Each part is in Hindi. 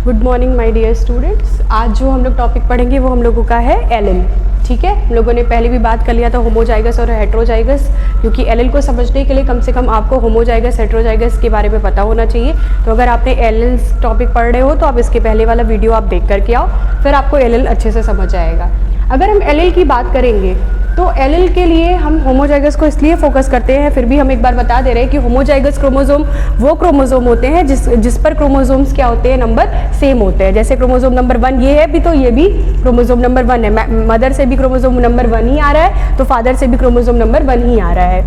Good morning my dear students. आज जो हम लोग टॉपिक पढ़ेंगे वो हम लोगों का है एलिल। ठीक है, हम लोगों ने पहले भी बात कर लिया था होमोजाइगस और हेट्रोजाइगस, क्योंकि एलिल को समझने के लिए कम से कम आपको होमोजाइगस हेट्रोजाइगस के बारे में पता होना चाहिए। तो अगर आपने एलिल टॉपिक पढ़ रहे हो तो आप इसके पहले वाला वीडियो आप देख करके आओ, फिर आपको एलिल अच्छे से समझ आएगा। अगर हम एलिल की बात करेंगे तो एलिल के लिए हम होमोजाइगस को इसलिए फोकस करते हैं, फिर भी हम एक बार बता दे रहे हैं कि होमोजाइगस क्रोमोसोम वो क्रोमोसोम होते हैं जिस पर क्रोमोसोम्स क्या होते हैं, नंबर सेम होते हैं। जैसे क्रोमोसोम नंबर 1 ये है भी, तो ये भी क्रोमोसोम नंबर 1 है। मदर से भी क्रोमोसोम नंबर 1 ही आ रहा है, तो फादर से भी क्रोमोसोम नंबर 1 ही आ रहा है।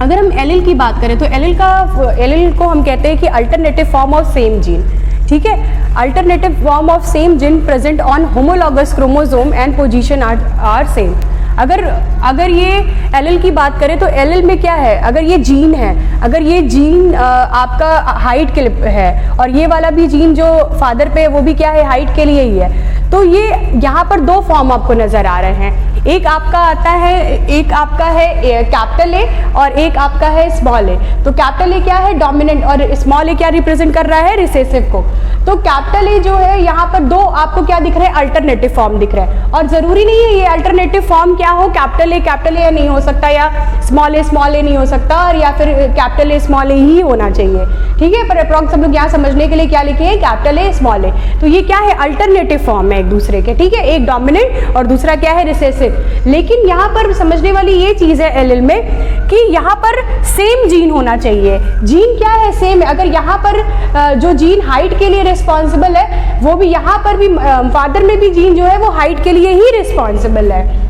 अगर हम एलिल की बात करें तो एलिल को हम कहते हैं कि alternative form of same gene. ठीक है, alternative form of same gene present on homologous chromosome and position are same. अगर ये एलिल की बात करें तो एलिल में क्या है, अगर ये जीन है, अगर ये जीन आपका हाइट के लिए है और ये वाला भी जीन जो फादर पे है वो भी क्या है, हाइट के लिए ही है, तो ये यहाँ पर दो फॉर्म आपको नजर आ रहे हैं। एक आपका आता है, एक आपका है कैपिटल ए और एक आपका है स्मॉल ए। तो कैपिटल ए क्या है, डोमिनेंट, और स्मॉल ए क्या रिप्रेजेंट कर रहा है, रिसेसिव को। तो कैपिटल ए जो है यहाँ पर दो आपको क्या दिख रहा है, अल्टरनेटिव फॉर्म दिख रहा है। और जरूरी नहीं है ये अल्टरनेटिव फॉर्म क्या हो, कैपिटल ए नहीं हो सकता, या स्मॉल ए नहीं हो सकता, और या फिर कैपिटल ए स्मॉल ए ही होना चाहिए। ठीक है, पर अप्रॉक्स हम लोग यहाँ समझने के लिए क्या लिखे हैं, कैपिटल ए स्मॉल ए। तो ये क्या है, अल्टरनेटिव फॉर्म है एक दूसरे के। ठीक है, एक डोमिनेंट और दूसरा क्या है, रिसेसिव। लेकिन यहाँ पर समझने वाली ये चीज है एलिल में कि यहाँ पर सेम जीन होना चाहिए। जीन क्या है, सेम है। अगर यहाँ पर जो जीन हाइट के लिए रिस्पॉन्सिबल है, वो भी यहाँ पर भी फादर में भी जीन जो है वो हाइट के लिए ही रिस्पॉन्सिबल है।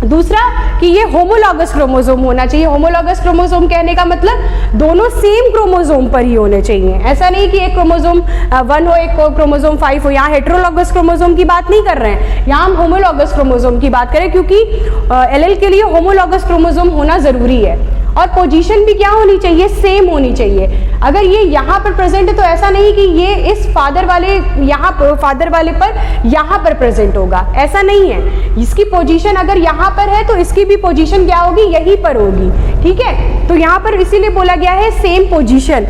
दूसरा कि ये होमोलॉगस क्रोमोसोम होना चाहिए। होमोलॉगस क्रोमोसोम कहने का मतलब दोनों सेम क्रोमोसोम पर ही होने चाहिए। ऐसा नहीं कि एक क्रोमोसोम 1 हो, एक क्रोमोसोम 5 हो। यहाँ हेट्रोलॉगस क्रोमोसोम की बात नहीं कर रहे हैं, यहाँ हम होमोलॉगस क्रोमोसोम की बात करें, क्योंकि एलिल के लिए होमोलॉगस क्रोमोसोम होना जरूरी है। और पोजीशन भी क्या होनी चाहिए, सेम होनी चाहिए। अगर ये यहाँ पर प्रेजेंट है तो ऐसा नहीं कि ये इस फादर वाले पर यहाँ पर प्रेजेंट होगा, ऐसा नहीं है। इसकी पोजीशन अगर यहाँ पर है तो इसकी भी पोजीशन क्या होगी, यहीं पर होगी। ठीक है, तो यहाँ पर इसीलिए बोला गया है सेम पोजीशन।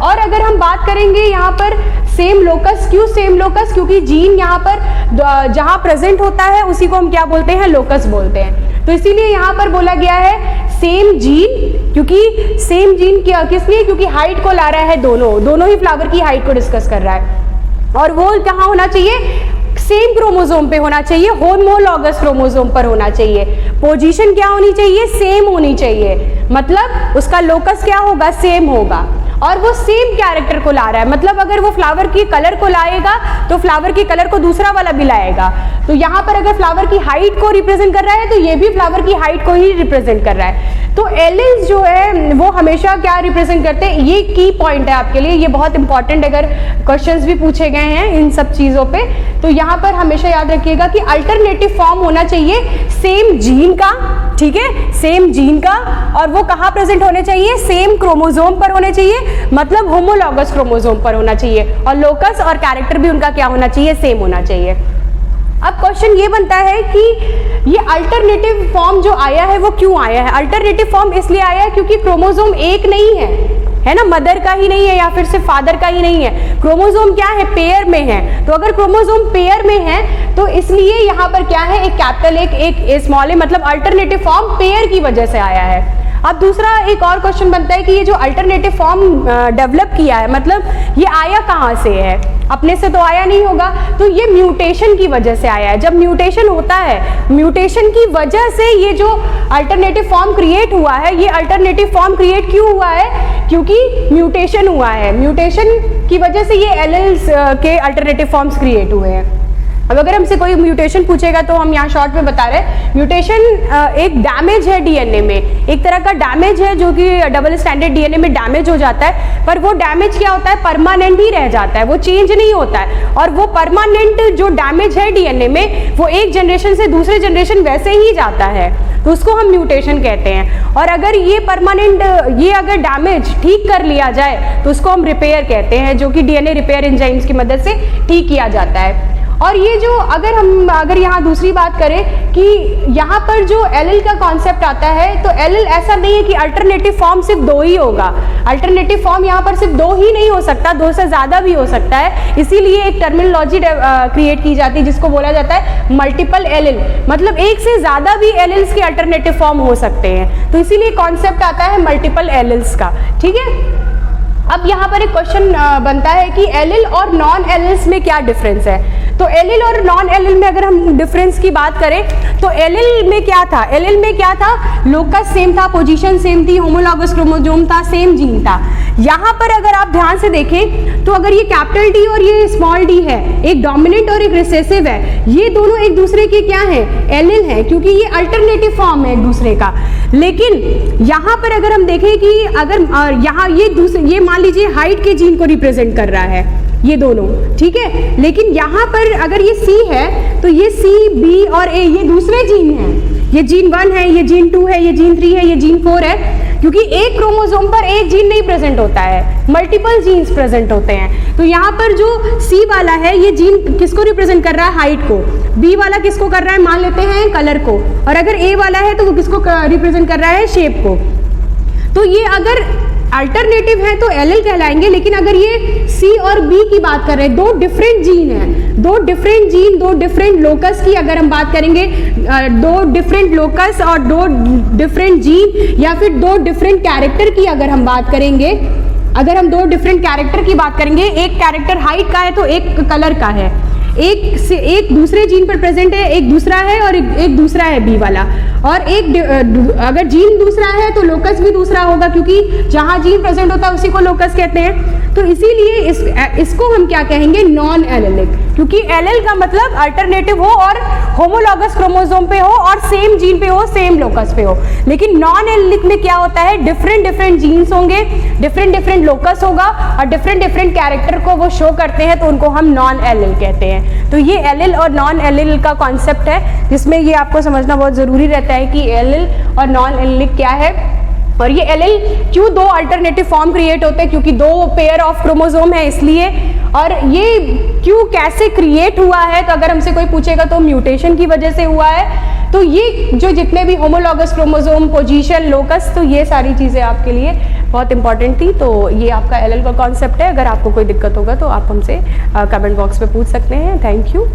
और अगर हम बात करेंगे यहाँ पर सेम लोकस, क्यों सेम लोकस, क्योंकि जीन यहाँ पर जहाँ प्रेजेंट होता है उसी को हम क्या बोलते हैं, लोकस बोलते हैं। तो इसीलिए यहाँ पर बोला गया है सेम जीन, क्योंकि सेम जीन किस लिए, क्योंकि हाइट को ला रहा है, दोनों ही फ्लावर की हाइट को डिस्कस कर रहा है। और वो कहाँ होना चाहिए, सेम क्रोमोसोम पे होना चाहिए, होमोलॉगस क्रोमोसोम पर होना चाहिए। पोजीशन क्या होनी चाहिए, सेम होनी चाहिए। मतलब उसका लोकस क्या होगा, सेम होगा। और वो सेम कैरेक्टर को ला रहा है, मतलब अगर वो फ्लावर की कलर को लाएगा तो फ्लावर की कलर को दूसरा वाला भी लाएगा। तो यहाँ पर अगर फ्लावर की हाइट को रिप्रेजेंट कर रहा है तो ये भी फ्लावर की हाइट को ही रिप्रेजेंट कर रहा है। तो एलिल्स जो है वो हमेशा क्या रिप्रेजेंट करते हैं, ये की पॉइंट है आपके लिए, ये बहुत इंपॉर्टेंट, अगर क्वेश्चंस भी पूछे गए हैं इन सब चीजों पे तो यहाँ पर हमेशा याद रखिएगा कि अल्टरनेटिव फॉर्म होना चाहिए सेम जीन का। ठीक है, सेम जीन का, और वो कहाँ प्रेजेंट होने चाहिए, सेम क्रोमोसोम पर होने चाहिए, मतलब होमोलॉगस क्रोमोसोम पर होना चाहिए। और लोकस और कैरेक्टर भी उनका क्या होना चाहिए, सेम होना चाहिए। अब क्वेश्चन ये बनता है कि ये अल्टरनेटिव फॉर्म जो आया है वो क्यों आया है। अल्टरनेटिव फॉर्म इसलिए आया है क्योंकि क्रोमोसोम एक नहीं है ना, मदर का ही नहीं है या फिर सिर्फ फादर का ही नहीं है। क्रोमोसोम क्या है, पेयर में है। तो अगर क्रोमोसोम पेयर में है तो इसलिए यहाँ पर क्या है, एक कैपिटल एक स्मॉल ए, मतलब अल्टरनेटिव फॉर्म पेयर की वजह से आया है। अब दूसरा एक और क्वेश्चन बनता है कि ये जो अल्टरनेटिव फॉर्म डेवलप किया है, मतलब ये आया कहाँ से है, अपने से तो आया नहीं होगा, तो ये म्यूटेशन की वजह से आया है। जब म्यूटेशन होता है, म्यूटेशन की वजह से ये जो अल्टरनेटिव फॉर्म क्रिएट हुआ है, ये अल्टरनेटिव फॉर्म क्रिएट क्यों हुआ है, क्योंकि म्यूटेशन हुआ है। म्यूटेशन की वजह से ये एलिल्स के अल्टरनेटिव फॉर्म्स क्रिएट हुए हैं। अब अगर हमसे कोई म्यूटेशन पूछेगा तो हम यहाँ शॉर्ट में बता रहे हैं, म्यूटेशन एक डैमेज है डीएनए में, एक तरह का डैमेज है जो कि डबल स्टैंडर्ड डीएनए में डैमेज हो जाता है। पर वो डैमेज क्या होता है, परमानेंट ही रह जाता है, वो चेंज नहीं होता है। और वो परमानेंट जो डैमेज है डीएनए में, वो एक जनरेशन से दूसरे जनरेशन वैसे ही जाता है, तो उसको हम म्यूटेशन कहते हैं। और अगर ये परमानेंट, ये अगर डैमेज ठीक कर लिया जाए तो उसको हम रिपेयर कहते हैं, जो कि डीएनए रिपेयर एंजाइम्स की मदद से ठीक किया जाता है। और ये जो अगर यहाँ दूसरी बात करें कि यहाँ पर जो एलिल का कॉन्सेप्ट आता है, तो एलिल ऐसा नहीं है कि अल्टरनेटिव फॉर्म सिर्फ 2 ही होगा। अल्टरनेटिव फॉर्म यहाँ पर सिर्फ 2 ही नहीं हो सकता, 2 से ज़्यादा भी हो सकता है। इसीलिए एक टर्मिनोलॉजी क्रिएट की जाती है जिसको बोला जाता है मल्टीपल एलिल, मतलब एक से ज़्यादा भी एलिल्स के अल्टरनेटिव फॉर्म हो सकते हैं। तो इसीलिए कॉन्सेप्ट आता है मल्टीपल एलिल्स का, ठीक है। अब यहाँ पर एक क्वेश्चन बनता है कि एलिल और नॉन एलिल्स में क्या डिफरेंस है। तो एलिल और नॉन एलिल में अगर हम डिफरेंस की बात करें तो एलिल में क्या था, एलिल में क्या था, लोकस सेम था, पोजीशन सेम थी, होमोलॉगस क्रोमोसोम था, सेम जीन था। यहाँ पर अगर आप ध्यान से देखें तो अगर ये कैपिटल डी और ये स्मॉल डी है, एक डोमिनेंट और एक रिसेसिव है, ये दोनों एक दूसरे के क्या है, एलिल है, क्योंकि ये अल्टरनेटिव फॉर्म है एक दूसरे का। लेकिन यहाँ पर अगर हम देखें कि अगर यहाँ ये मान लीजिए हाइट के जीन को रिप्रेजेंट कर रहा है ये दोनों, ठीक है। लेकिन यहाँ पर अगर ये सी है तो ये सी, बी और ए ये दूसरे जीन हैं। ये जीन 1 है, ये जीन 2 है, ये जीन 3 है, ये जीन 4 है, क्योंकि एक क्रोमोसोम पर एक जीन नहीं प्रेजेंट होता है, मल्टीपल जीन्स प्रेजेंट होते हैं। तो यहाँ पर जो सी वाला है ये जीन किसको रिप्रेजेंट कर रहा है, हाइट को। बी वाला किसको कर रहा है, मान लेते हैं कलर को। और अगर ए वाला है तो वो किसको रिप्रेजेंट कर रहा है, शेप को। तो ये अगर अल्टरनेटिव है तो एलिल कहलाएंगे। लेकिन अगर ये सी और बी की बात कर रहे हैं, 2 डिफरेंट जीन हैं, 2 डिफरेंट जीन, 2 डिफरेंट लोकस की अगर हम बात करेंगे, 2 डिफरेंट लोकस और 2 डिफरेंट जीन, या फिर 2 डिफरेंट कैरेक्टर की अगर हम बात करेंगे, अगर हम 2 डिफरेंट कैरेक्टर की बात करेंगे, एक कैरेक्टर हाइट का है तो एक कलर का है, एक दूसरे जीन पर प्रेजेंट है, एक दूसरा है और एक दूसरा है बी वाला। और अगर जीन दूसरा है तो लोकस भी दूसरा होगा, क्योंकि जहां जीन प्रेजेंट होता है उसी को लोकस कहते हैं। तो इसीलिए इसको हम क्या कहेंगे, नॉन एलिलिक, क्योंकि एलिल का मतलब अल्टरनेटिव हो और होमोलॉगस क्रोमोसोम पे हो और सेम जीन पे हो, सेम लोकस पे हो। लेकिन नॉन एलिलिक में क्या होता है, डिफरेंट जीन्स होंगे, डिफरेंट लोकस होगा और डिफरेंट कैरेक्टर को वो शो करते हैं, तो उनको हम नॉन एलिल कहते हैं। तो ये एलिल और नॉन एलिल का कॉन्सेप्ट है, जिसमें ये आपको समझना बहुत जरूरी रहता है कि एलिल और नॉन एलिलिक क्या है। और ये एलिल क्यों 2 अल्टरनेटिव फॉर्म क्रिएट होते हैं, क्योंकि 2 पेयर ऑफ क्रोमोसोम है इसलिए। और ये क्यों कैसे क्रिएट हुआ है, तो अगर हमसे कोई पूछेगा तो म्यूटेशन की वजह से हुआ है। तो ये जो जितने भी होमोलॉगस क्रोमोसोम, पोजीशन, लोकस, तो ये सारी चीज़ें आपके लिए बहुत इंपॉर्टेंट थी। तो ये आपका एलिल का कॉन्सेप्ट है। अगर आपको कोई दिक्कत होगा तो आप हमसे कमेंट बॉक्स में पूछ सकते हैं। Thank you.